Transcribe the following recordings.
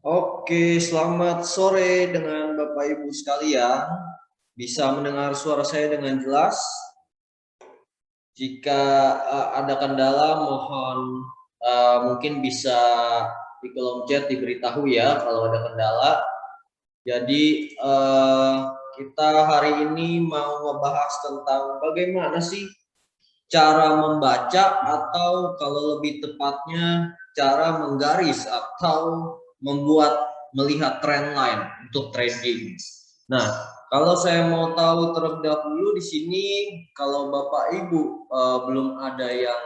Oke, selamat sore dengan Bapak Ibu sekalian. Bisa mendengar suara saya dengan jelas? Jika ada kendala, mohon mungkin bisa di kolom chat diberitahu ya kalau ada kendala. Jadi kita hari ini mau ngebahas tentang bagaimana sih cara membaca atau kalau lebih tepatnya cara menggaris atau melihat trend line untuk trading. Nah, kalau saya mau tahu terlebih dahulu di sini, kalau Bapak Ibu belum ada yang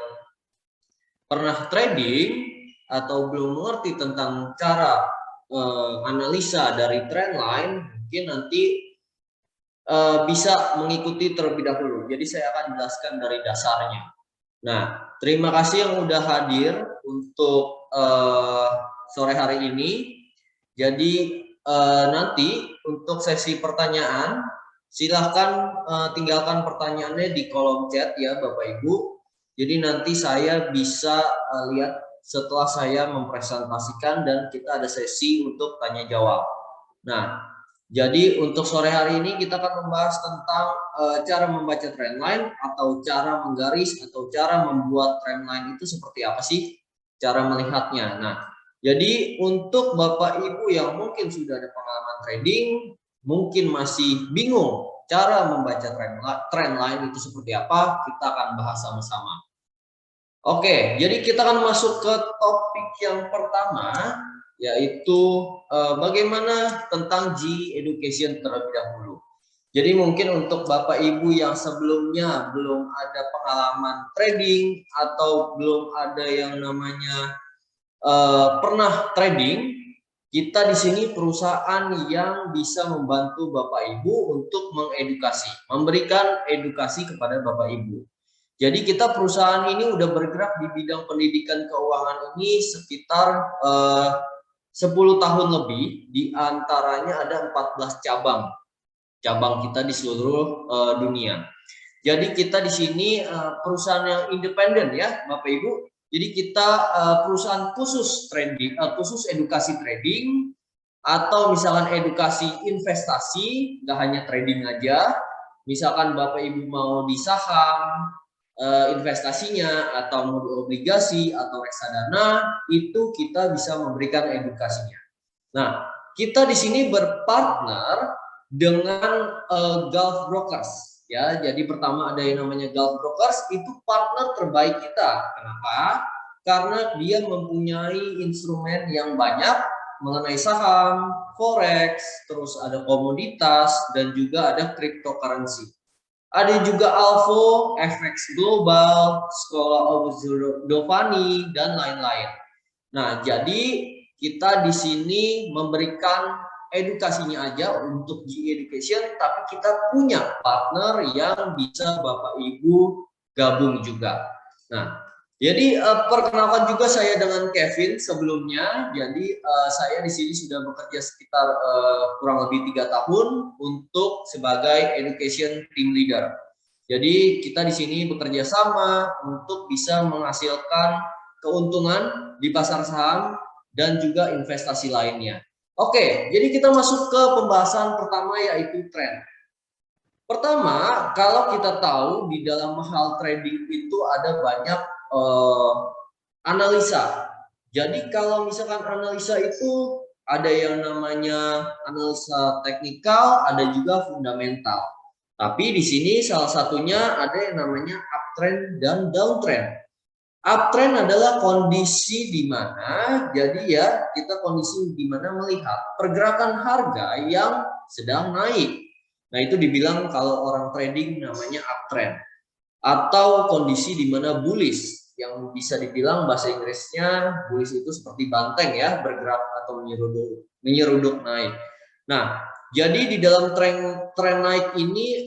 pernah trading atau belum mengerti tentang cara analisa dari trend line, mungkin nanti bisa mengikuti terlebih dahulu. Jadi saya akan jelaskan dari dasarnya. Nah, terima kasih yang udah hadir untuk sore hari ini. Jadi nanti untuk sesi pertanyaan, silahkan tinggalkan pertanyaannya di kolom chat ya Bapak Ibu. Jadi nanti saya bisa lihat setelah saya mempresentasikan dan kita ada sesi untuk tanya jawab. Nah, jadi untuk sore hari ini kita akan membahas tentang cara membaca trendline atau cara menggaris atau cara membuat trendline itu seperti apa sih cara melihatnya. Nah, jadi untuk Bapak Ibu yang mungkin sudah ada pengalaman trading, mungkin masih bingung cara membaca trendline itu seperti apa, kita akan bahas sama-sama. Oke, jadi kita akan masuk ke topik yang pertama, yaitu bagaimana tentang G education terlebih dahulu. Jadi mungkin untuk Bapak Ibu yang sebelumnya belum ada pengalaman trading atau belum ada yang namanya pernah trading, kita di sini perusahaan yang bisa membantu Bapak Ibu untuk mengedukasi, memberikan edukasi kepada Bapak Ibu. Jadi kita perusahaan ini udah bergerak di bidang pendidikan keuangan ini sekitar 10 tahun lebih, di antaranya ada 14 cabang kita di seluruh dunia. Jadi kita di sini perusahaan yang independen ya Bapak Ibu. Jadi kita perusahaan khusus trading, khusus edukasi trading atau misalkan edukasi investasi, nggak hanya trading aja. Misalkan Bapak Ibu mau di saham, investasinya atau mau di obligasi atau reksadana, itu kita bisa memberikan edukasinya. Nah, kita di sini berpartner dengan Gulf Brokers ya. Jadi pertama ada yang namanya Gulf Brokers, itu partner terbaik kita. Kenapa? Karena dia mempunyai instrumen yang banyak mengenai saham, forex, terus ada komoditas dan juga ada cryptocurrency. Ada juga Alvo, FX Global, Sekolah Dovani, dan lain-lain. Nah, jadi kita di sini memberikan edukasinya aja untuk G-Education, tapi kita punya partner yang bisa Bapak Ibu gabung juga. Nah, jadi perkenalkan juga saya dengan Kevin sebelumnya. Jadi saya di sini sudah bekerja sekitar kurang lebih 3 tahun untuk sebagai education team leader. Jadi kita di sini bekerja sama untuk bisa menghasilkan keuntungan di pasar saham dan juga investasi lainnya. Oke, jadi kita masuk ke pembahasan pertama yaitu tren. Pertama, kalau kita tahu di dalam hal trading itu ada banyak analisa. Jadi kalau misalkan analisa itu ada yang namanya analisa teknikal, ada juga fundamental. Tapi di sini salah satunya ada yang namanya uptrend dan downtrend. Uptrend adalah kondisi di mana, jadi ya kita kondisi di mana melihat pergerakan harga yang sedang naik. Nah itu dibilang kalau orang trading namanya uptrend. Atau kondisi di mana bullish, yang bisa dibilang bahasa Inggrisnya bullish itu seperti banteng ya, bergerak atau menyeruduk naik. Nah, jadi di dalam tren naik ini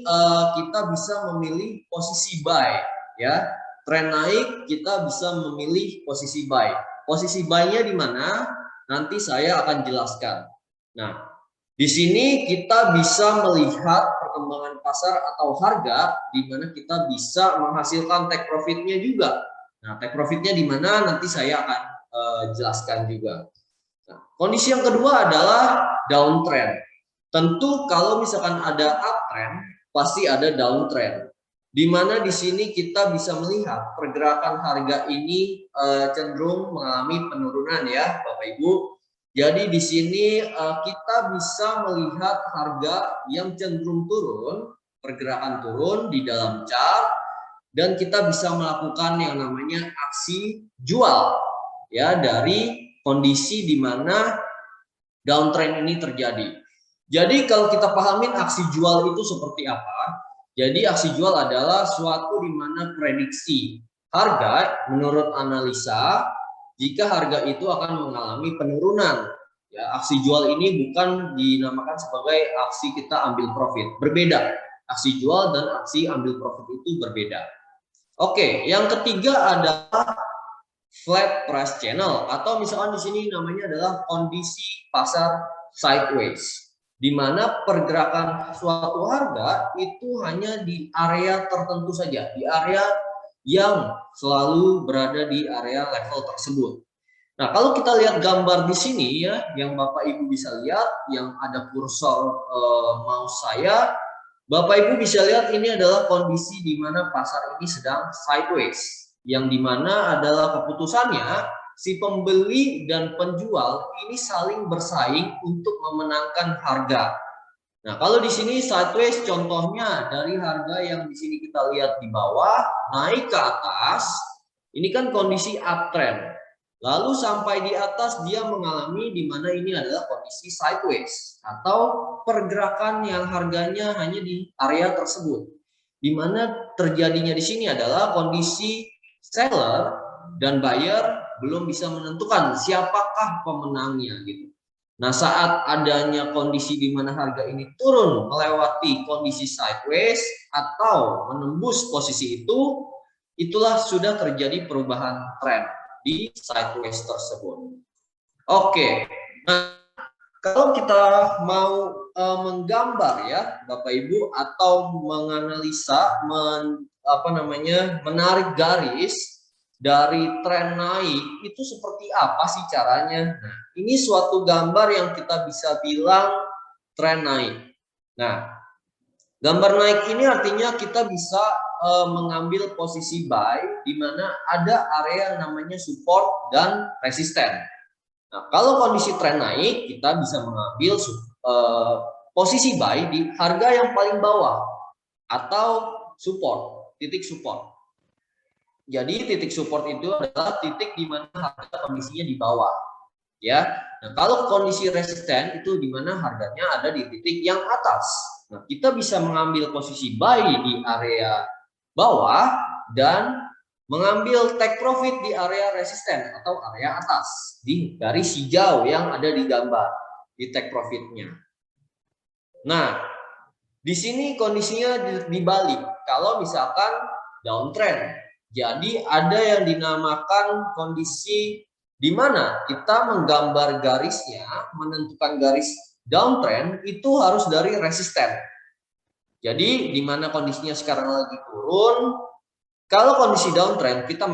kita bisa memilih posisi buy ya. Tren naik kita bisa memilih posisi buy. Posisi buy-nya di mana? Nanti saya akan jelaskan. Nah, di sini kita bisa melihat perkembangan pasar atau harga di mana kita bisa menghasilkan take profit-nya juga. Nah, take profit-nya di mana nanti saya akan jelaskan juga. Nah, kondisi yang kedua adalah downtrend. Tentu kalau misalkan ada uptrend, pasti ada downtrend. Di mana di sini kita bisa melihat pergerakan harga ini cenderung mengalami penurunan ya, Bapak Ibu. Jadi di sini kita bisa melihat harga yang cenderung turun, pergerakan turun di dalam chart, dan kita bisa melakukan yang namanya aksi jual ya dari kondisi di mana downtrend ini terjadi. Jadi kalau kita pahamin aksi jual itu seperti apa? Jadi aksi jual adalah suatu di mana prediksi harga menurut analisa jika harga itu akan mengalami penurunan. Ya, aksi jual ini bukan dinamakan sebagai aksi kita ambil profit, berbeda. Aksi jual dan aksi ambil profit itu berbeda. Oke, yang ketiga adalah flat price channel atau misalkan di sini namanya adalah kondisi pasar sideways, di mana pergerakan suatu harga itu hanya di area tertentu saja, di area yang selalu berada di area level tersebut. Nah, kalau kita lihat gambar di sini ya, yang Bapak Ibu bisa lihat, yang ada kursor mouse saya, Bapak Ibu bisa lihat ini adalah kondisi di mana pasar ini sedang sideways, yang dimana adalah keputusannya si pembeli dan penjual ini saling bersaing untuk memenangkan harga. Nah, kalau di sini sideways contohnya dari harga yang di sini kita lihat di bawah naik ke atas, ini kan kondisi uptrend. Lalu sampai di atas dia mengalami di mana ini adalah kondisi sideways atau pergerakan yang harganya hanya di area tersebut. Di mana terjadinya di sini adalah kondisi seller dan buyer belum bisa menentukan siapakah pemenangnya gitu. Nah, saat adanya kondisi di mana harga ini turun melewati kondisi sideways atau menembus posisi itu, itulah sudah terjadi perubahan tren di sideways tersebut. Oke, nah kalau kita mau menggambar ya Bapak Ibu atau menganalisa menarik garis dari tren naik itu seperti apa sih caranya? Nah, ini suatu gambar yang kita bisa bilang tren naik. Nah, gambar naik ini artinya kita bisa mengambil posisi buy di mana ada area yang namanya support dan resisten. Nah, kalau kondisi tren naik, kita bisa mengambil posisi buy di harga yang paling bawah atau support, titik support. Jadi titik support itu adalah titik di mana harga kondisinya di bawah. Ya. Nah, kalau kondisi resisten itu di mana harganya ada di titik yang atas. Nah, kita bisa mengambil posisi buy di area bawah dan mengambil take profit di area resisten atau area atas di garis hijau yang ada di gambar di take profitnya. Nah, di sini kondisinya dibalik. Kalau misalkan downtrend, jadi ada yang dinamakan kondisi di mana kita menggambar garisnya, menentukan garis downtrend itu harus dari resisten. Jadi di mana kondisinya sekarang lagi turun, kalau kondisi downtrend kita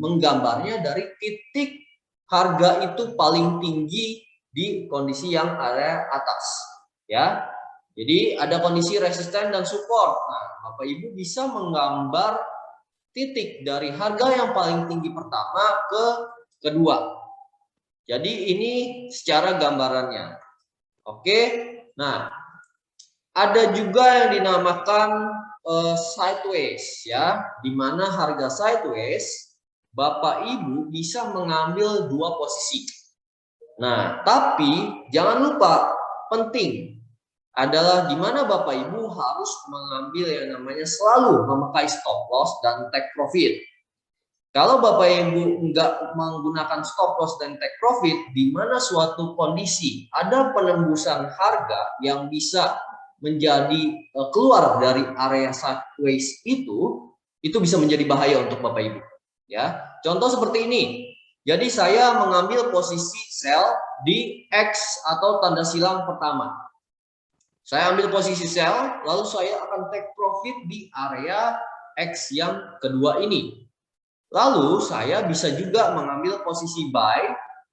menggambarnya dari titik harga itu paling tinggi di kondisi yang area atas, ya. Jadi ada kondisi resisten dan support. Nah, Bapak Ibu bisa menggambar titik dari harga yang paling tinggi pertama ke kedua. Jadi ini secara gambarannya. Oke. Nah, ada juga yang dinamakan sideways ya, di mana harga sideways Bapak Ibu bisa mengambil dua posisi. Nah, tapi jangan lupa penting adalah di mana Bapak Ibu harus mengambil yang namanya selalu memakai stop loss dan take profit. Kalau Bapak Ibu nggak menggunakan stop loss dan take profit, di mana suatu kondisi ada penembusan harga yang bisa menjadi keluar dari area sideways itu bisa menjadi bahaya untuk Bapak Ibu. Ya, contoh seperti ini. Jadi saya mengambil posisi sell di X atau tanda silang pertama. Saya ambil posisi sell, lalu saya akan take profit di area X yang kedua ini. Lalu saya bisa juga mengambil posisi buy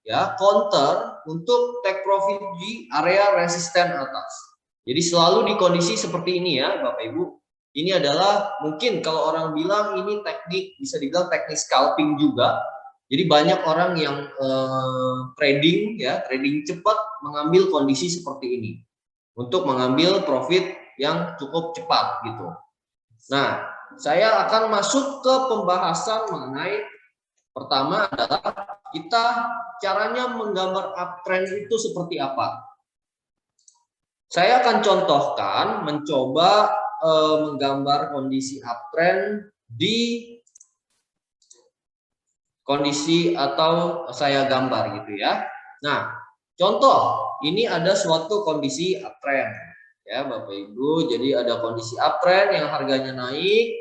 ya, counter untuk take profit di area resisten atas. Jadi selalu di kondisi seperti ini ya Bapak Ibu. Ini adalah mungkin kalau orang bilang ini teknik, bisa dibilang teknik scalping juga. Jadi banyak orang yang trading ya, trading cepat mengambil kondisi seperti ini untuk mengambil profit yang cukup cepat gitu. Nah, saya akan masuk ke pembahasan mengenai pertama adalah kita caranya menggambar uptrend itu seperti apa. Saya akan contohkan mencoba menggambar kondisi uptrend di kondisi atau saya gambar gitu ya. Nah, contoh ini ada suatu kondisi uptrend ya Bapak Ibu. Jadi ada kondisi uptrend yang harganya naik.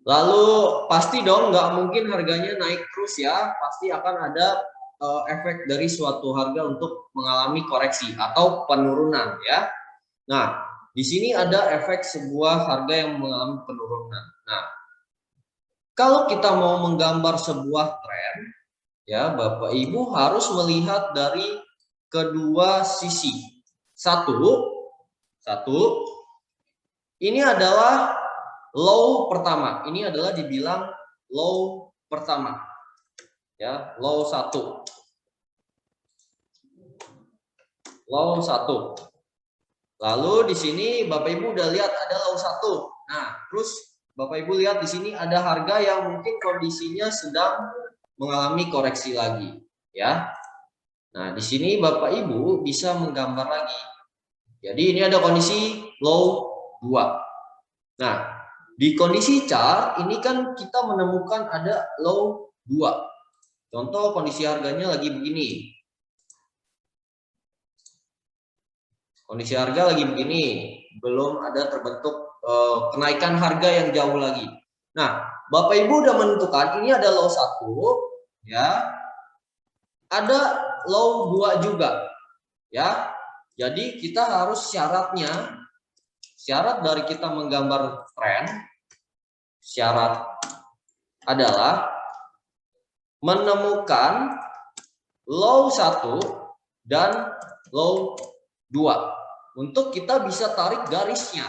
Lalu pasti dong nggak mungkin harganya naik terus ya. Pasti akan ada efek dari suatu harga untuk mengalami koreksi atau penurunan ya. Nah, di sini ada efek sebuah harga yang mengalami penurunan. Nah, kalau kita mau menggambar sebuah tren, ya Bapak Ibu harus melihat dari kedua sisi. Satu, ini adalah low pertama. Ini adalah dibilang low pertama, ya low 1, low 1. Lalu di sini Bapak Ibu udah lihat ada low 1. Nah, terus Bapak Ibu lihat di sini ada harga yang mungkin kondisinya sedang mengalami koreksi lagi, ya. Nah, di sini Bapak Ibu bisa menggambar lagi. Jadi ini ada kondisi low 2. Nah, di kondisi chart ini kan kita menemukan ada low 2. Contoh kondisi harganya lagi begini. Kondisi harga lagi begini, belum ada terbentuk kenaikan harga yang jauh lagi. Nah, Bapak Ibu udah menentukan ini ada low 1, ya. Ada low 2 juga, ya. Jadi kita harus syarat dari kita menggambar tren, syarat adalah menemukan low 1 dan low 2 untuk kita bisa tarik garisnya,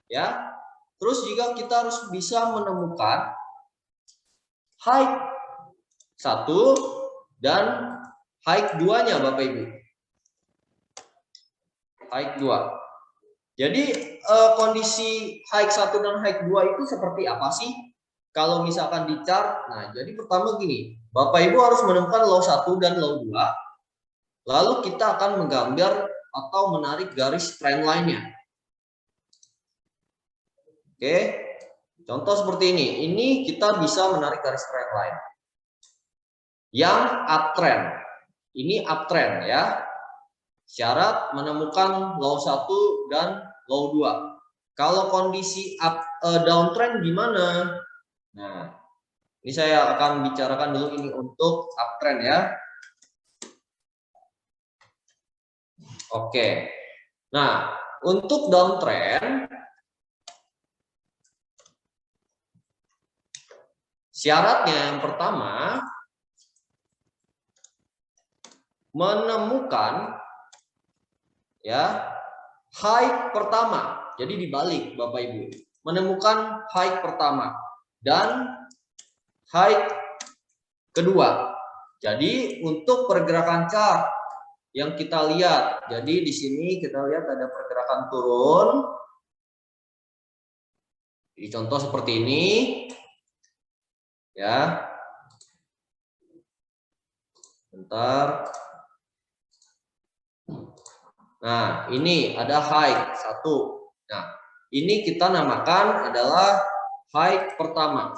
ya. Terus juga kita harus bisa menemukan high 1 dan high 2-nya Bapak Ibu. High 2. Jadi kondisi high 1 dan high 2 itu seperti apa sih? Kalau misalkan di chart, nah jadi pertama gini, Bapak Ibu harus menemukan low 1 dan low 2. Lalu kita akan menggambar atau menarik garis trendline-nya. Oke, contoh seperti ini. Ini kita bisa menarik garis trendline yang uptrend. Ini uptrend ya. Syarat menemukan low 1 dan low 2. Kalau kondisi downtrend gimana? Nah, ini saya akan bicarakan dulu ini untuk uptrend ya. Oke. Nah, untuk downtrend syaratnya yang pertama menemukan ya high pertama. Jadi dibalik Bapak Ibu. Menemukan high pertama dan high kedua. Jadi untuk pergerakan chart yang kita lihat, jadi di sini kita lihat ada pergerakan turun. Di contoh seperti ini, ya. Bentar. Nah, ini ada high 1. Nah, ini kita namakan adalah high pertama.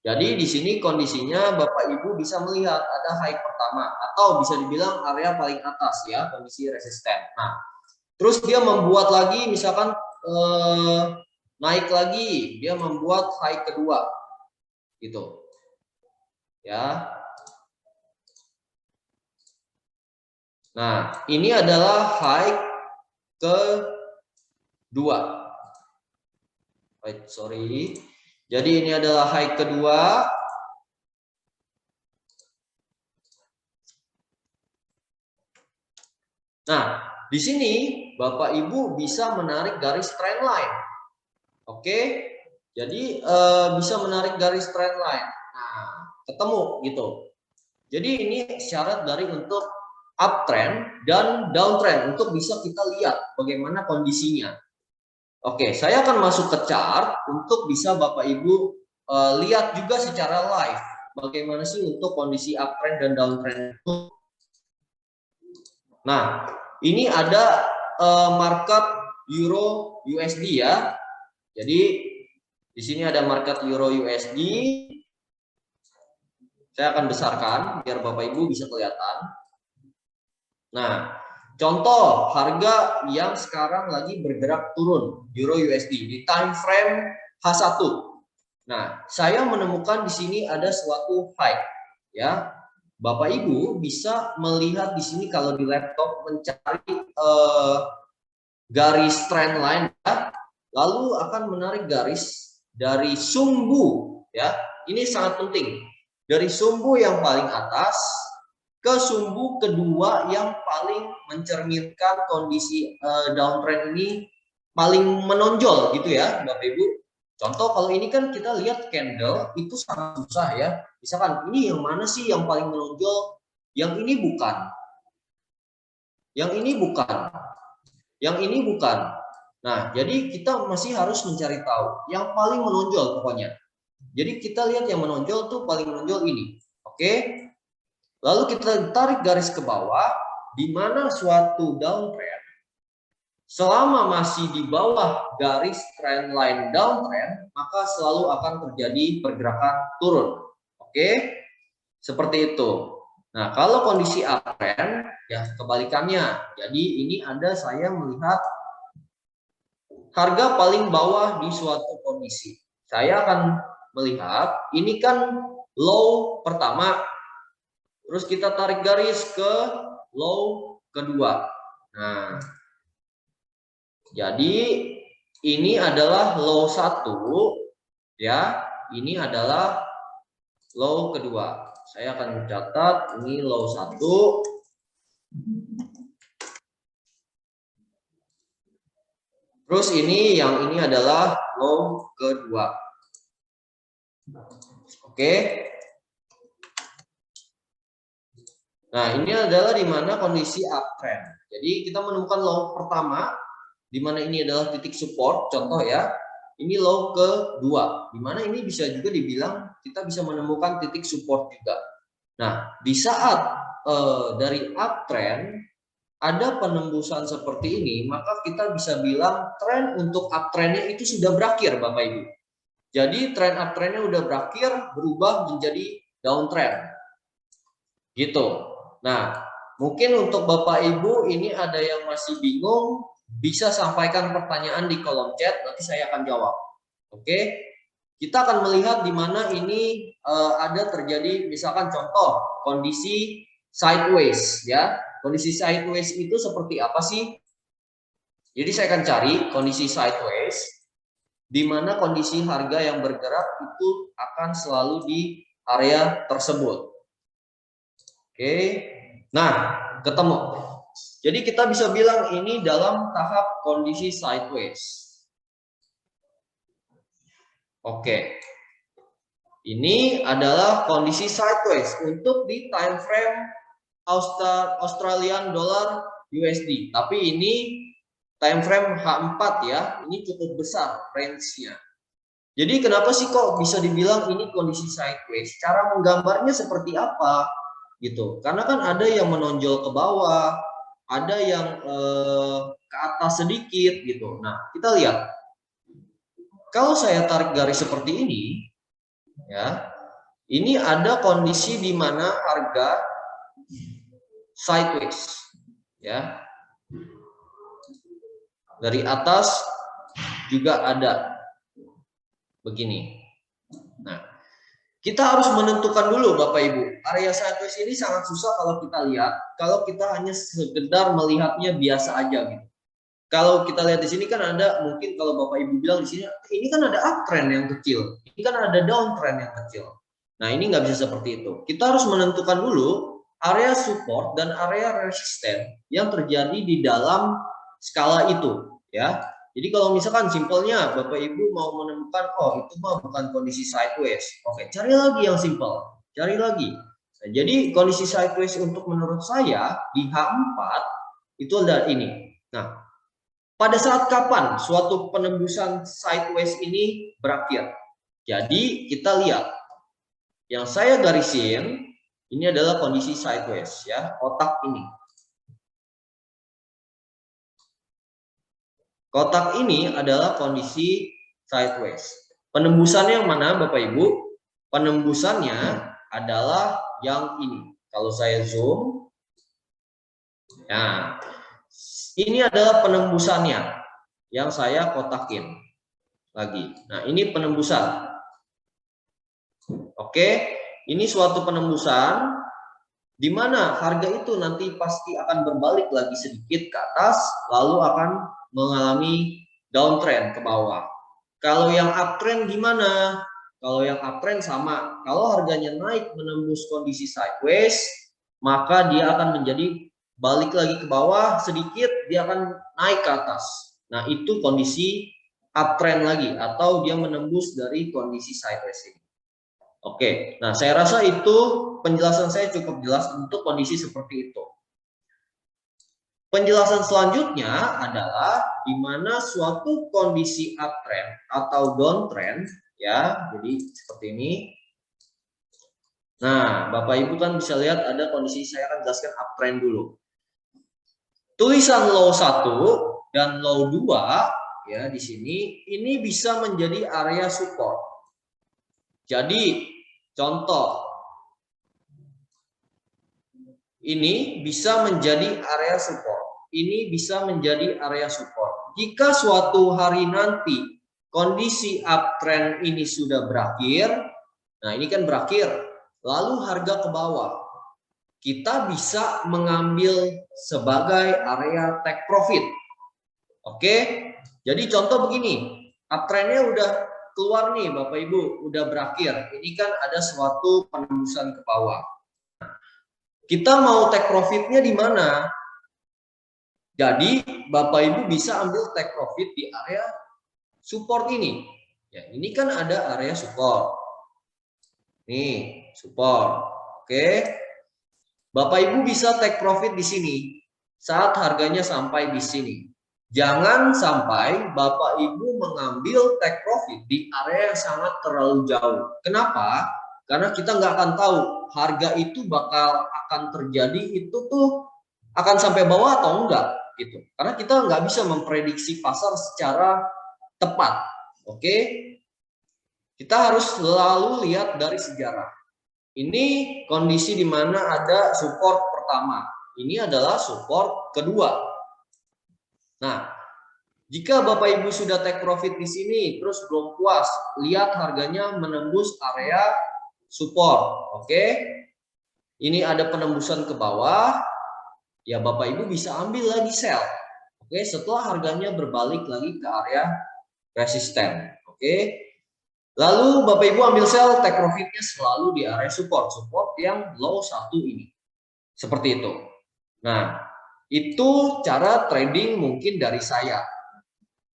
Jadi di sini kondisinya Bapak Ibu bisa melihat ada high pertama atau bisa dibilang area paling atas ya, kondisi resisten. Nah, terus dia membuat lagi misalkan naik lagi, dia membuat high kedua. Gitu. Ya. Nah, ini adalah high kedua. Sorry. Jadi ini adalah high kedua. Nah, di sini Bapak Ibu bisa menarik garis trend line. Oke, jadi bisa menarik garis trend line. Nah, ketemu gitu. Jadi ini syarat dari untuk uptrend dan downtrend untuk bisa kita lihat bagaimana kondisinya. Oke, saya akan masuk ke chart untuk bisa Bapak Ibu lihat juga secara live bagaimana sih untuk kondisi uptrend dan downtrend itu. Nah, ini ada market Euro USD ya. Jadi di sini ada market Euro USD. Saya akan besarkan biar Bapak Ibu bisa kelihatan. Nah, contoh harga yang sekarang lagi bergerak turun Euro USD di time frame H1. Nah, saya menemukan di sini ada suatu high ya. Bapak Ibu bisa melihat di sini kalau di laptop mencari garis trend line ya, lalu akan menarik garis dari sumbu ya. Ini sangat penting. Dari sumbu yang paling atas ke sumbu kedua yang paling mencerminkan kondisi downtrend ini paling menonjol gitu ya Bapak Ibu. Contoh kalau ini kan kita lihat candle itu sangat susah ya. Misalkan ini yang mana sih yang paling menonjol? Yang ini bukan. Yang ini bukan. Yang ini bukan. Nah, jadi kita masih harus mencari tahu yang paling menonjol pokoknya. Jadi kita lihat yang menonjol tuh paling menonjol ini. Oke? Lalu kita tarik garis ke bawah di mana suatu downtrend selama masih di bawah garis trend line downtrend, maka selalu akan terjadi pergerakan turun. Oke, seperti itu. Nah, kalau kondisi uptrend, ya kebalikannya. Jadi ini ada saya melihat harga paling bawah di suatu kondisi. Saya akan melihat, ini kan low pertama, terus kita tarik garis ke low kedua. Nah, jadi ini adalah low 1 ya, ini adalah low kedua. Saya akan mencatat ini low 1. Terus ini yang ini adalah low kedua. Oke. Nah, ini adalah di mana kondisi uptrend. Jadi kita menemukan low pertama di mana ini adalah titik support, contoh ya, ini low kedua, di mana ini bisa juga dibilang kita bisa menemukan titik support juga. Nah, di saat dari uptrend ada penembusan seperti ini, maka kita bisa bilang tren untuk uptrendnya itu sudah berakhir, Bapak Ibu. Jadi tren uptrendnya udah berakhir, berubah menjadi downtrend, gitu. Nah, mungkin untuk Bapak Ibu ini ada yang masih bingung, bisa sampaikan pertanyaan di kolom chat, nanti saya akan jawab. Oke, kita akan melihat di mana ini ada terjadi, misalkan contoh kondisi sideways ya. Kondisi sideways itu seperti apa sih? Jadi saya akan cari kondisi sideways, di mana kondisi harga yang bergerak itu akan selalu di area tersebut. Oke, nah ketemu. Jadi kita bisa bilang ini dalam tahap kondisi sideways. Oke. Ini adalah kondisi sideways untuk di time frame Australian dollar USD. Tapi ini time frame H4 ya. Ini cukup besar range-nya. Jadi kenapa sih kok bisa dibilang ini kondisi sideways? Cara menggambarnya seperti apa? Gitu. Karena kan ada yang menonjol ke bawah, ada yang ke atas sedikit gitu. Nah, kita lihat. Kalau saya tarik garis seperti ini, ya, ini ada kondisi di mana harga sideways, ya. Dari atas juga ada begini. Nah, kita harus menentukan dulu Bapak Ibu. Area sideways ini sangat susah kalau kita lihat, kalau kita hanya sekedar melihatnya biasa aja gitu. Kalau kita lihat di sini kan ada, mungkin kalau Bapak Ibu bilang di sini, ini kan ada uptrend yang kecil, ini kan ada downtrend yang kecil. Nah, ini nggak bisa seperti itu. Kita harus menentukan dulu area support dan area resisten yang terjadi di dalam skala itu, ya. Jadi kalau misalkan simpelnya Bapak Ibu mau menemukan, oh itu mah bukan kondisi sideways, oke, cari lagi yang simpel, cari lagi. Nah, jadi kondisi sideways untuk menurut saya di H4 itu adalah ini. Nah, pada saat kapan suatu penembusan sideways ini berakhir? Jadi kita lihat, yang saya garisin ini adalah kondisi sideways, ya, kotak ini. Kotak ini adalah kondisi sideways. Penembusannya yang mana, Bapak Ibu? Penembusannya adalah yang ini. Kalau saya zoom, nah, ini adalah penembusannya yang saya kotakin lagi. Nah, ini penembusan. Oke, ini suatu penembusan di mana harga itu nanti pasti akan berbalik lagi sedikit ke atas, lalu akan mengalami downtrend ke bawah. Kalau yang uptrend gimana? Kalau yang uptrend sama, kalau harganya naik menembus kondisi sideways, maka dia akan menjadi balik lagi ke bawah sedikit, dia akan naik ke atas. Nah, itu kondisi uptrend lagi, atau dia menembus dari kondisi sideways ini. Oke, nah saya rasa itu penjelasan saya cukup jelas untuk kondisi seperti itu. Penjelasan selanjutnya adalah di mana suatu kondisi uptrend atau downtrend, ya, jadi seperti ini. Nah, Bapak Ibu kan bisa lihat ada kondisi, saya akan jelaskan uptrend dulu. Tulisan low 1 dan low 2, ya, di sini ini bisa menjadi area support. Jadi contoh ini bisa menjadi area support. Ini bisa menjadi area support. Jika suatu hari nanti kondisi uptrend ini sudah berakhir, nah ini kan berakhir, lalu harga ke bawah, kita bisa mengambil sebagai area take profit. Oke, jadi contoh begini, uptrendnya udah keluar nih Bapak Ibu, udah berakhir. Ini kan ada suatu penembusan ke bawah. Kita mau take profitnya di mana? Jadi Bapak Ibu bisa ambil take profit di area support ini. Ya, ini kan ada area support. Nih, support. Oke. Bapak Ibu bisa take profit di sini saat harganya sampai di sini. Jangan sampai Bapak Ibu mengambil take profit di area yang sangat terlalu jauh. Kenapa? Karena kita nggak akan tahu harga itu bakal akan terjadi itu tuh akan sampai bawah atau enggak gitu. Karena kita nggak bisa memprediksi pasar secara tepat. Oke, kita harus selalu lihat dari sejarah. Ini kondisi di mana ada support pertama. Ini adalah support kedua. Nah, jika Bapak Ibu sudah take profit di sini, terus belum puas, lihat harganya menembus area support. Oke, ini ada penembusan ke bawah. Ya Bapak Ibu bisa ambil lagi sell. Oke, setelah harganya berbalik lagi ke area resisten. Oke. Lalu Bapak Ibu ambil sell, take profitnya selalu di area support yang low 1 ini. Seperti itu. Nah, itu cara trading mungkin dari saya.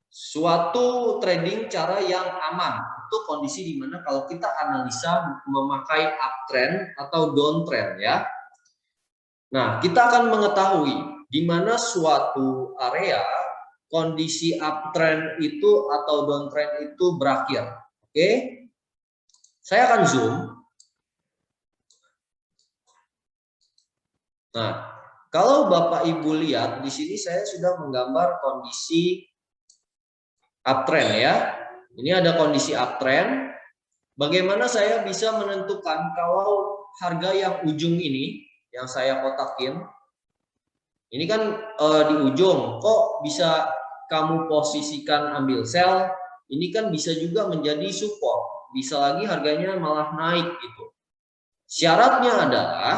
Suatu trading cara yang aman. Itu kondisi di mana kalau kita analisa memakai uptrend atau downtrend, ya. Nah, kita akan mengetahui di mana suatu area kondisi uptrend itu atau downtrend itu berakhir. Oke, saya akan zoom. Nah, kalau Bapak Ibu lihat di sini saya sudah menggambar kondisi uptrend, ya. Ini ada kondisi uptrend. Bagaimana saya bisa menentukan kalau harga yang ujung ini yang saya kotakin ini kan di ujung, kok bisa kamu posisikan ambil sell, ini kan bisa juga menjadi support, bisa lagi harganya malah naik gitu. Syaratnya adalah,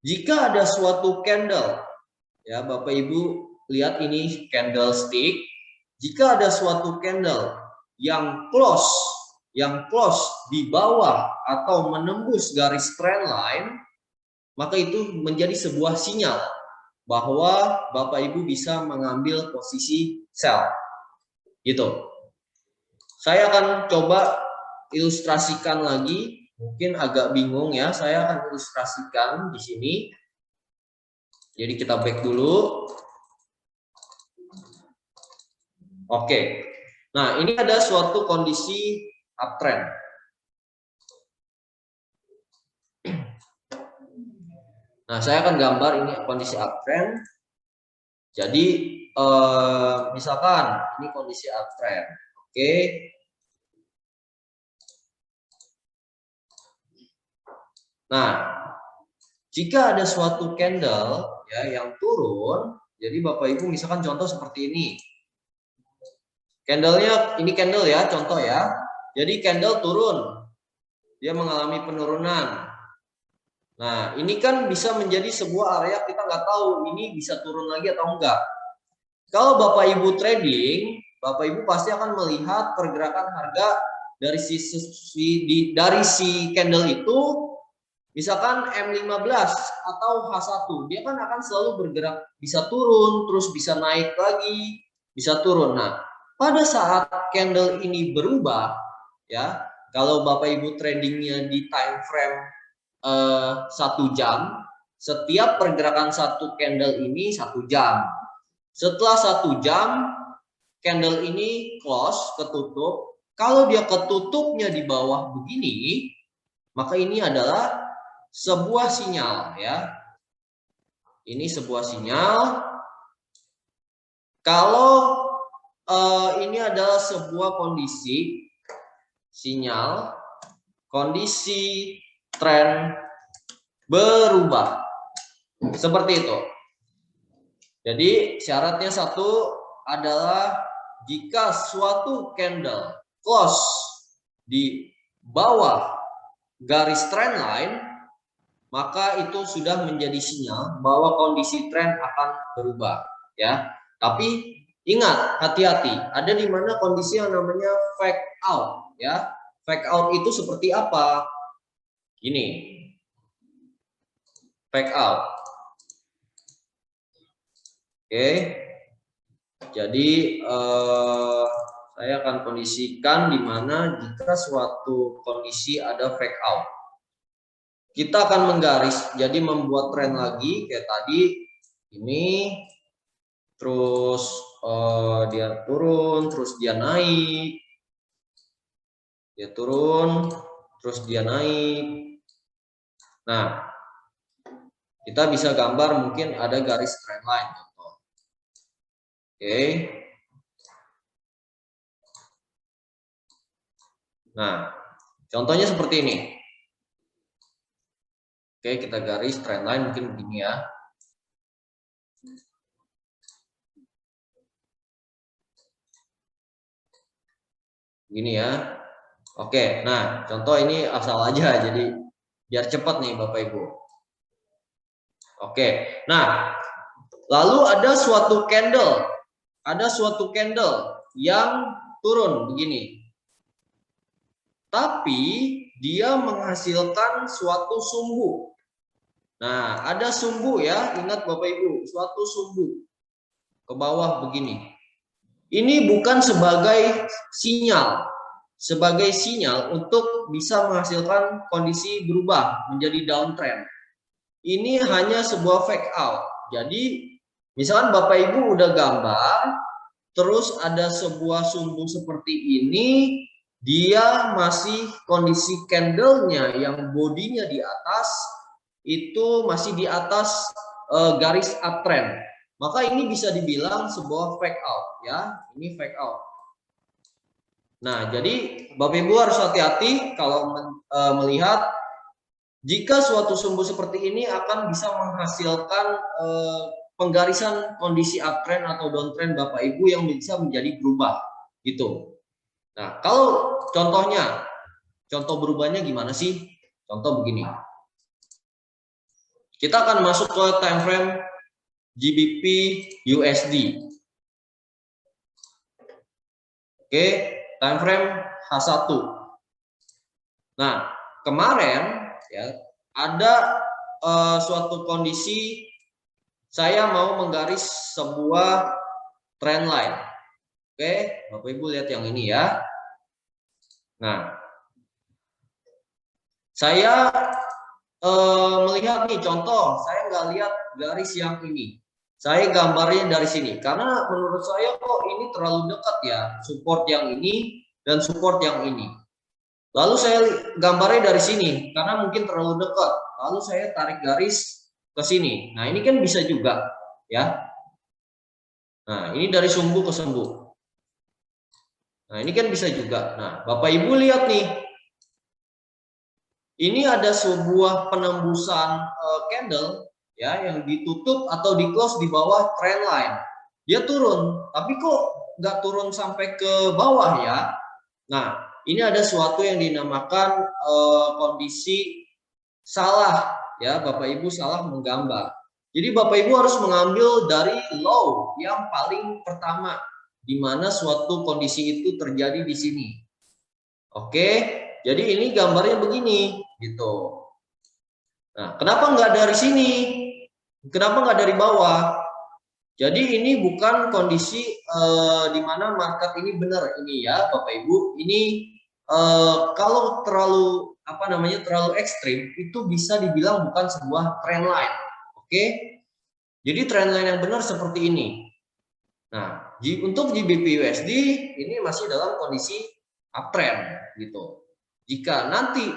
jika ada suatu candle, ya Bapak Ibu lihat ini candlestick, jika ada suatu candle yang close yang close di bawah atau menembus garis trend line, maka itu menjadi sebuah sinyal bahwa Bapak Ibu bisa mengambil posisi sell. Gitu. Saya akan coba ilustrasikan lagi, mungkin agak bingung ya. Saya akan ilustrasikan di sini. Jadi kita back dulu. Oke. Nah, ini ada suatu kondisi uptrend. Nah, saya akan gambar ini kondisi uptrend. Jadi, misalkan ini kondisi uptrend. Oke. Nah, jika ada suatu candle ya yang turun, jadi Bapak Ibu misalkan contoh seperti ini. Candlenya, ini candle ya, contoh ya. Jadi candle turun, dia mengalami penurunan. Nah, ini kan bisa menjadi sebuah area kita nggak tahu ini bisa turun lagi atau enggak. Kalau Bapak Ibu trading, Bapak Ibu pasti akan melihat pergerakan harga dari si candle itu, misalkan M15 atau H1, dia kan akan selalu bergerak, bisa turun, terus bisa naik lagi, bisa turun. Nah, pada saat candle ini berubah, ya, kalau Bapak Ibu tradingnya di time frame 1 jam, setiap pergerakan satu candle ini 1 jam. Setelah 1 jam, candle ini close, ketutup. Kalau dia ketutupnya di bawah begini, maka ini adalah sebuah sinyal ya. Ini sebuah sinyal. Kalau ini adalah sebuah kondisi sinyal, kondisi tren berubah. Seperti itu. Jadi syaratnya satu adalah jika suatu candle close di bawah garis trend line, maka itu sudah menjadi sinyal bahwa kondisi tren akan berubah ya. Tapi ingat, hati-hati, ada di mana kondisi yang namanya fake out ya. Fake out itu seperti apa? Ini fake out. Oke. Jadi saya akan kondisikan di mana jika suatu kondisi ada fake out, kita akan menggaris, jadi membuat tren lagi kayak tadi ini, terus dia turun, terus dia naik, dia turun, terus dia naik. Nah, kita bisa gambar mungkin ada garis trend line contoh. Oke. Nah, contohnya seperti ini. Oke, kita garis trend line mungkin begini ya. Gini ya. Oke, nah contoh ini asal aja, jadi biar cepat nih Bapak Ibu. Oke, nah lalu ada suatu candle yang turun begini. Tapi dia menghasilkan suatu sumbu. Nah, ada sumbu ya, ingat Bapak Ibu, suatu sumbu ke bawah begini. Ini bukan sebagai sinyal untuk bisa menghasilkan kondisi berubah menjadi downtrend. Ini hanya sebuah fake out. Jadi, misalkan Bapak Ibu udah gambar, terus ada sebuah sumbu seperti ini, dia masih kondisi candlenya yang bodinya di atas, itu masih di atas garis uptrend. Maka ini bisa dibilang sebuah fake out ya, ini fake out. Nah, jadi Bapak Ibu harus hati-hati kalau melihat jika suatu sumbu seperti ini akan bisa menghasilkan penggarisan kondisi uptrend atau downtrend Bapak Ibu yang bisa menjadi berubah gitu. Nah, kalau contohnya, contoh berubahnya gimana sih? Contoh begini. Kita akan masuk ke time frame GBP USD. Oke, time frame H1. Nah, kemarin ya ada suatu kondisi saya mau menggaris sebuah trend line. Oke, Bapak Ibu lihat yang ini ya. Nah, saya melihat nih contoh, saya nggak lihat garis yang ini. Saya gambarnya dari sini karena menurut saya kok ini terlalu dekat ya, support yang ini dan support yang ini. Lalu saya gambarnya dari sini karena mungkin terlalu dekat. Lalu saya tarik garis ke sini. Nah, ini kan bisa juga ya. Nah, ini dari sumbu ke sumbu. Nah, ini kan bisa juga. Nah, Bapak Ibu lihat nih. Ini ada sebuah penembusan candle ya yang ditutup atau di close di bawah trend line. Dia turun, tapi kok nggak turun sampai ke bawah ya. Nah, ini ada suatu yang dinamakan kondisi salah ya, Bapak Ibu salah menggambar. Jadi Bapak Ibu harus mengambil dari low yang paling pertama di mana suatu kondisi itu terjadi di sini. Oke, jadi ini gambarnya begini gitu. Nah, kenapa nggak dari sini? Kenapa nggak dari bawah? Jadi ini bukan kondisi di mana market ini benar ini ya, Bapak Ibu. Ini kalau terlalu terlalu ekstrim itu bisa dibilang bukan sebuah trend line. Oke, jadi trend line yang benar seperti ini. Nah, untuk GBP USD ini masih dalam kondisi uptrend gitu. Jika nanti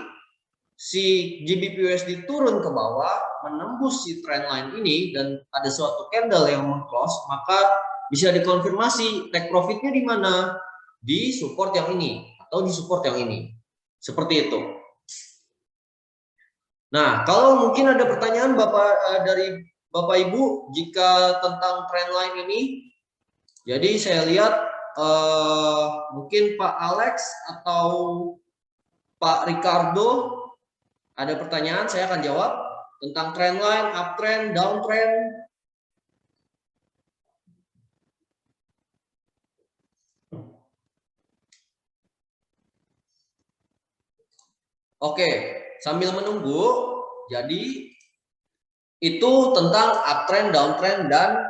si GBP USD turun ke bawah, menembus si trend line ini dan ada suatu candle yang meng-close, maka bisa dikonfirmasi take profitnya di mana? Di support yang ini atau di support yang ini. Seperti itu. Nah, kalau mungkin ada pertanyaan dari Bapak Ibu jika tentang trend line ini, jadi saya lihat mungkin Pak Alex atau Pak Ricardo ada pertanyaan, saya akan jawab tentang trend line, uptrend, downtrend. Oke, sambil menunggu, jadi itu tentang uptrend, downtrend, dan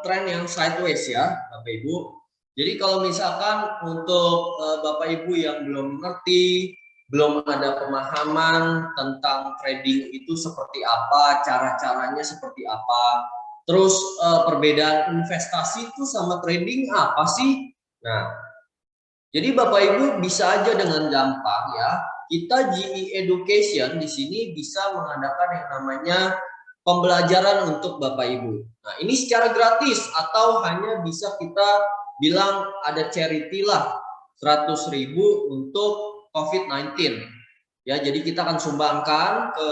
trend yang sideways ya, Bapak Ibu. Jadi kalau misalkan untuk Bapak Ibu yang belum mengerti, belum ada pemahaman tentang trading itu seperti apa, cara-caranya seperti apa, terus perbedaan investasi itu sama trading apa sih? Nah, jadi Bapak Ibu bisa aja dengan gampang ya, kita GE Education di sini bisa mengadakan yang namanya pembelajaran untuk Bapak Ibu. Nah, ini secara gratis atau hanya bisa kita bilang ada charity lah 100.000 untuk COVID-19. Ya, jadi kita akan sumbangkan ke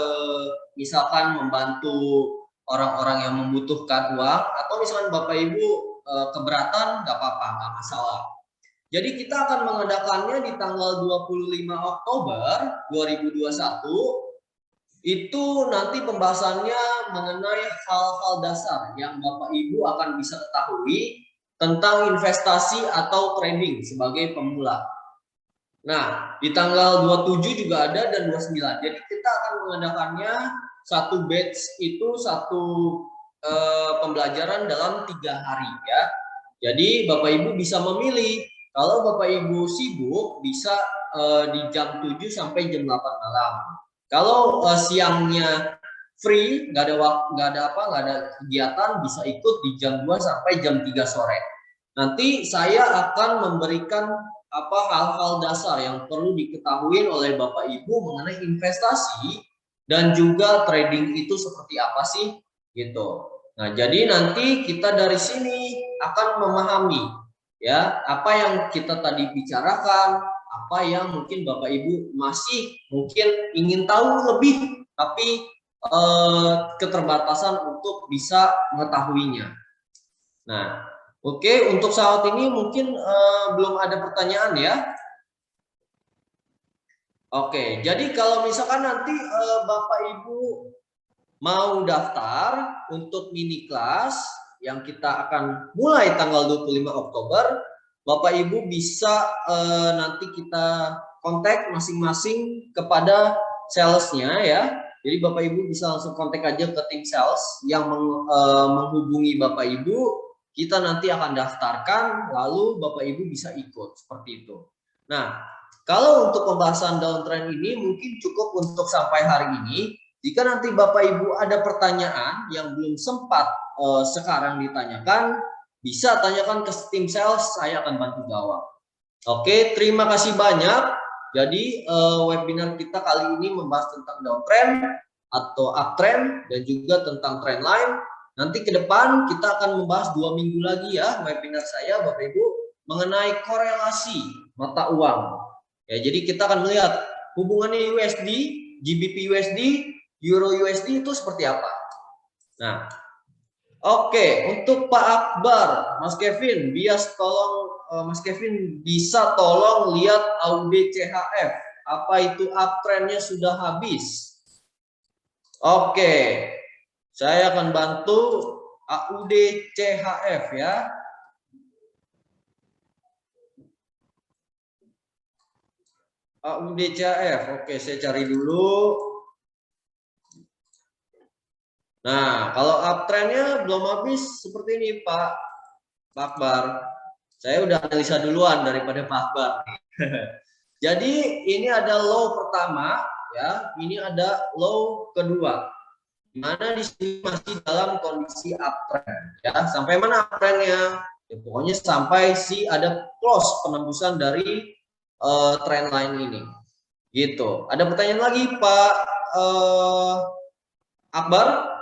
misalkan membantu orang-orang yang membutuhkan uang atau misalkan Bapak Ibu keberatan nggak apa-apa, nggak masalah. Jadi kita akan mengadakannya di tanggal 25 Oktober 2021. Itu nanti pembahasannya mengenai hal-hal dasar yang Bapak Ibu akan bisa ketahui tentang investasi atau trading sebagai pemula. Nah, di tanggal 27 juga ada dan 29. Jadi kita akan mengadakannya satu batch itu satu pembelajaran dalam 3 hari ya. Jadi Bapak Ibu bisa memilih. Kalau Bapak Ibu sibuk bisa di jam 7 sampai jam 8 malam. Kalau siangnya free, nggak ada kegiatan, bisa ikut di jam 2 sampai jam 3 sore. Nanti saya akan memberikan hal-hal dasar yang perlu diketahui oleh Bapak Ibu mengenai investasi dan juga trading itu seperti apa sih gitu. Nah, jadi nanti kita dari sini akan memahami ya apa yang kita tadi bicarakan, apa yang mungkin Bapak Ibu masih mungkin ingin tahu lebih tapi keterbatasan untuk bisa mengetahuinya. Nah, oke, untuk saat ini mungkin belum ada pertanyaan ya. Oke, jadi kalau misalkan nanti Bapak Ibu mau daftar untuk mini kelas yang kita akan mulai tanggal 25 Oktober, Bapak Ibu bisa nanti kita kontak masing-masing kepada salesnya ya. Jadi Bapak Ibu bisa langsung kontak aja ke tim sales yang menghubungi Bapak Ibu. Kita nanti akan daftarkan, lalu Bapak Ibu bisa ikut seperti itu. Nah, kalau untuk pembahasan downtrend ini mungkin cukup untuk sampai hari ini. Jika nanti Bapak Ibu ada pertanyaan yang belum sempat sekarang ditanyakan, bisa tanyakan ke tim sales, saya akan bantu jawab. Oke, terima kasih banyak. Jadi webinar kita kali ini membahas tentang downtrend atau uptrend dan juga tentang trendline. Nanti ke depan kita akan membahas 2 minggu lagi ya webinar saya Bapak Ibu mengenai korelasi mata uang. Ya, jadi kita akan melihat hubungannya USD, GBP USD, Euro USD itu seperti apa. Nah, oke, untuk Pak Akbar, Mas Kevin, Mas Kevin bisa tolong lihat AUD CHF. Apa itu uptrendnya sudah habis? Oke, saya akan bantu AUD CHF ya. AUD CHF, oke saya cari dulu. Nah, kalau uptrendnya belum habis seperti ini Pak Akbar. Saya udah analisa duluan daripada Pak Akbar. Jadi ini ada low pertama ya, ini ada low kedua. Di mana di sini masih dalam kondisi uptrend ya. Sampai mana uptrendnya? Ya, pokoknya sampai ada close penembusan dari trendline ini. Gitu. Ada pertanyaan lagi Pak Akbar?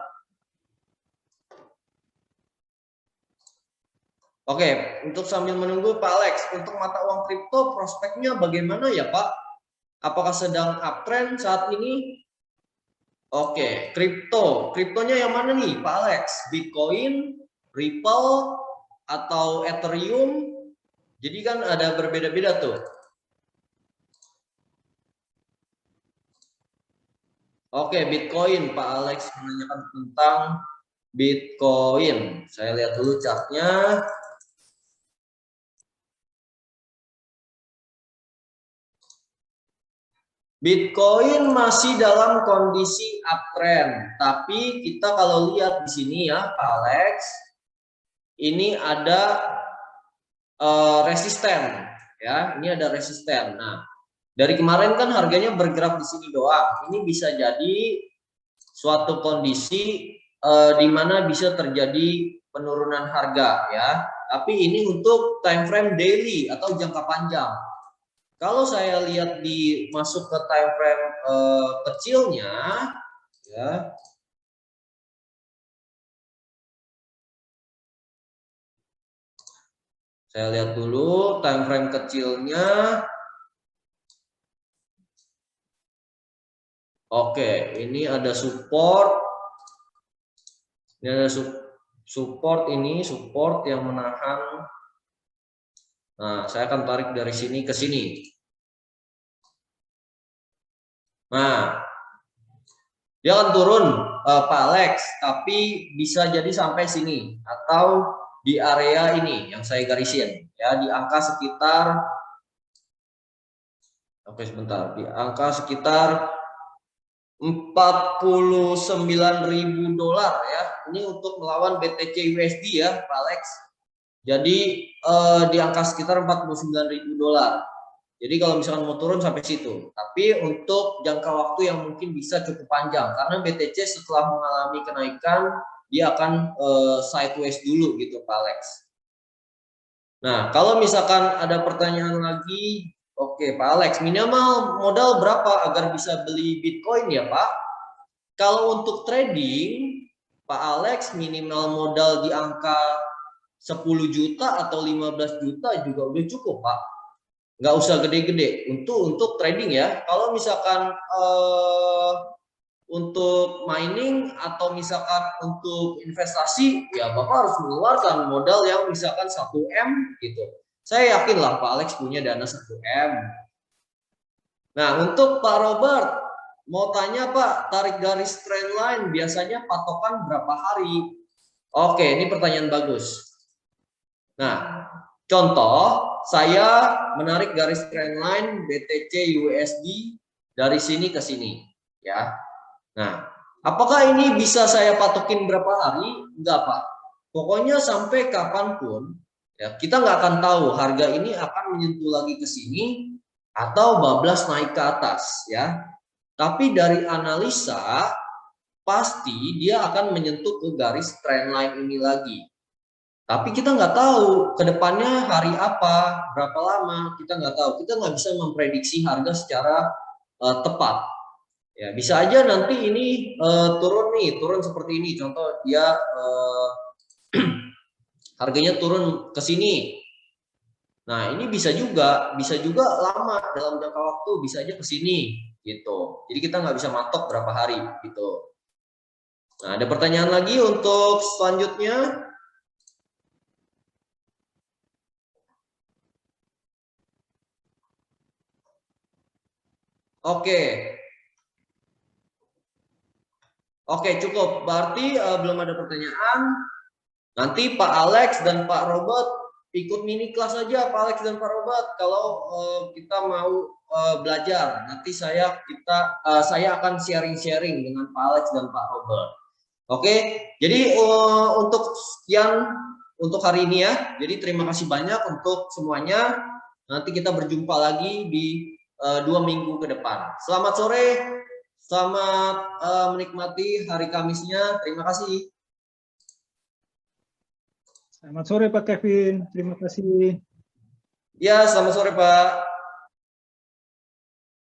Oke, untuk sambil menunggu Pak Alex, untuk mata uang kripto prospeknya bagaimana ya Pak? Apakah sedang uptrend saat ini? Oke, kriptonya yang mana nih Pak Alex? Bitcoin, Ripple, atau Ethereum? Jadi kan ada berbeda-beda tuh. Oke, Bitcoin, Pak Alex menanyakan tentang Bitcoin. Saya lihat dulu chartnya. Bitcoin masih dalam kondisi uptrend, tapi kita kalau lihat di sini ya, Pak Alex, ini ada resisten, ya, ini ada resisten. Nah, dari kemarin kan harganya bergerak di sini doang. Ini bisa jadi suatu kondisi di mana bisa terjadi penurunan harga, ya. Tapi ini untuk time frame daily atau jangka panjang. Kalau saya lihat masuk ke time frame kecilnya, ya. Saya lihat dulu time frame kecilnya. Oke, ini ada support. Ini ada support yang menahan. Nah, saya akan tarik dari sini ke sini. Nah, dia akan turun Pak Alex, tapi bisa jadi sampai sini atau di area ini yang saya garisin ya, di angka sekitar di angka sekitar $49.000 ya. Ini untuk melawan BTC USD ya, Pak Alex. Jadi di angka sekitar $49.000. Jadi kalau misalkan mau turun sampai situ, tapi untuk jangka waktu yang mungkin bisa cukup panjang, karena BTC setelah mengalami kenaikan dia akan sideways dulu gitu Pak Alex. Nah, kalau misalkan ada pertanyaan lagi, oke Pak Alex, minimal modal berapa agar bisa beli Bitcoin ya Pak? Kalau untuk trading, Pak Alex minimal modal di angka 10 juta atau 15 juta juga udah cukup Pak. Nggak usah gede-gede untuk trading ya. Kalau misalkan untuk mining atau misalkan untuk investasi, ya Bapak harus mengeluarkan modal yang misalkan 1M gitu. Saya yakin lah Pak Alex punya dana 1M. Nah, untuk Pak Robert, mau tanya Pak, tarik garis trendline biasanya patokan berapa hari? Oke, ini pertanyaan bagus. Nah, Contoh, saya menarik garis trendline BTC USD dari sini ke sini, ya. Nah, apakah ini bisa saya patokin berapa hari? Enggak, Pak. Pokoknya sampai kapanpun, ya, kita nggak akan tahu harga ini akan menyentuh lagi ke sini atau bablas naik ke atas, ya. Tapi dari analisa, pasti dia akan menyentuh ke garis trendline ini lagi. Tapi kita nggak tahu ke depannya hari apa, berapa lama, kita nggak tahu. Kita nggak bisa memprediksi harga secara tepat. Ya, bisa aja nanti ini turun seperti ini. Contoh dia harganya turun ke sini. Nah, ini bisa juga lama dalam jangka waktu, bisa aja ke sini gitu. Jadi kita nggak bisa matok berapa hari gitu. Nah, ada pertanyaan lagi untuk selanjutnya? Oke. Oke, cukup. Berarti belum ada pertanyaan. Nanti Pak Alex dan Pak Robert ikut mini kelas saja, Pak Alex dan Pak Robert. Kalau kita mau belajar, nanti saya akan sharing-sharing dengan Pak Alex dan Pak Robert. Oke, jadi untuk sekian untuk hari ini ya. Jadi terima kasih banyak untuk semuanya. Nanti kita berjumpa lagi di 2 minggu ke depan. Selamat sore. Selamat menikmati hari Kamisnya. Terima kasih. Selamat sore Pak Kevin. Terima kasih. Ya, selamat sore Pak.